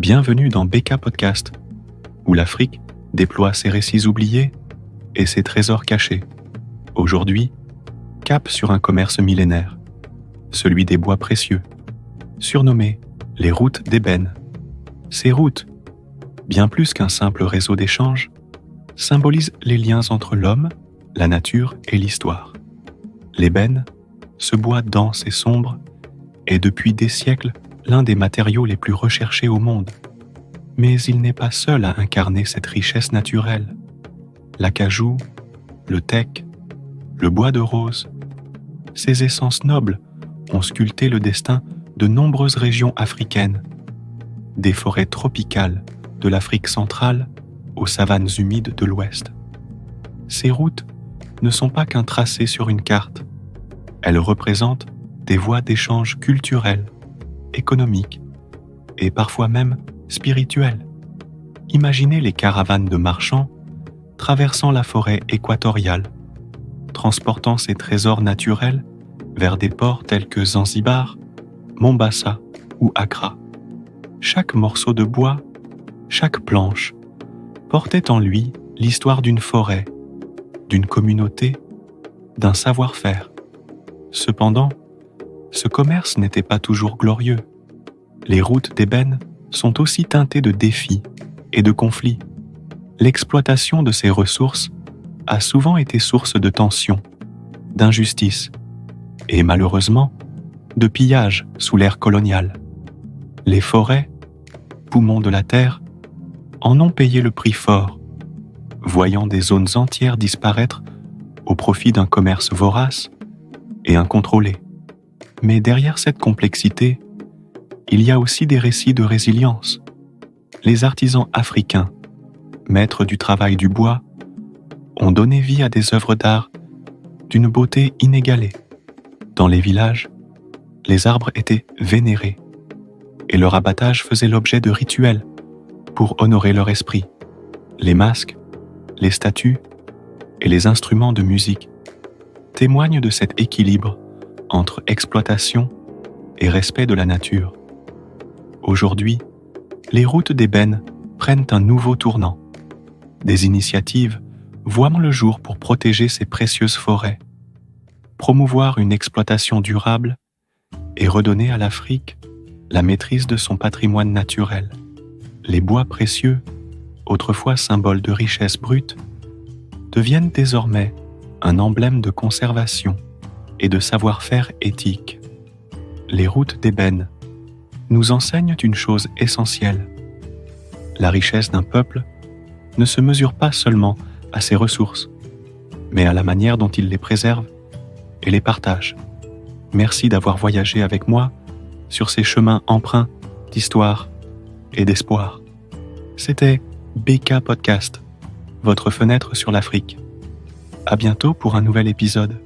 Bienvenue dans BK Podcast, où l'Afrique déploie ses récits oubliés et ses trésors cachés. Aujourd'hui, cap sur un commerce millénaire, celui des bois précieux, surnommé les routes d'ébène. Ces routes, bien plus qu'un simple réseau d'échanges, symbolisent les liens entre l'homme, la nature et l'histoire. L'ébène, ce bois dense et sombre, est depuis des siècles l'un des matériaux les plus recherchés au monde. Mais il n'est pas seul à incarner cette richesse naturelle. L'acajou, le teck, le bois de rose, ces essences nobles ont sculpté le destin de nombreuses régions africaines, des forêts tropicales de l'Afrique centrale aux savanes humides de l'Ouest. Ces routes ne sont pas qu'un tracé sur une carte. Elles représentent des voies d'échange culturels, économiques et parfois même spirituels. Imaginez les caravanes de marchands traversant la forêt équatoriale, transportant ces trésors naturels vers des ports tels que Zanzibar, Mombasa ou Accra. Chaque morceau de bois, chaque planche, portait en lui l'histoire d'une forêt, d'une communauté, d'un savoir-faire. Cependant, ce commerce n'était pas toujours glorieux. Les routes d'ébène sont aussi teintées de défis et de conflits. L'exploitation de ces ressources a souvent été source de tensions, d'injustice et malheureusement de pillages sous l'ère coloniale. Les forêts, poumons de la terre, en ont payé le prix fort, voyant des zones entières disparaître au profit d'un commerce vorace et incontrôlé. Mais derrière cette complexité, il y a aussi des récits de résilience. Les artisans africains, maîtres du travail du bois, ont donné vie à des œuvres d'art d'une beauté inégalée. Dans les villages, les arbres étaient vénérés et leur abattage faisait l'objet de rituels pour honorer leur esprit. Les masques, les statues et les instruments de musique témoignent de cet équilibre entre exploitation et respect de la nature. Aujourd'hui, les routes d'ébène prennent un nouveau tournant. Des initiatives voient le jour pour protéger ces précieuses forêts, promouvoir une exploitation durable et redonner à l'Afrique la maîtrise de son patrimoine naturel. Les bois précieux, autrefois symboles de richesse brute, deviennent désormais un emblème de conservation et de savoir-faire éthique. Les routes d'ébène nous enseignent une chose essentielle. La richesse d'un peuple ne se mesure pas seulement à ses ressources, mais à la manière dont il les préserve et les partage. Merci d'avoir voyagé avec moi sur ces chemins empreints d'histoire et d'espoir. C'était BK Podcast, votre fenêtre sur l'Afrique. À bientôt pour un nouvel épisode.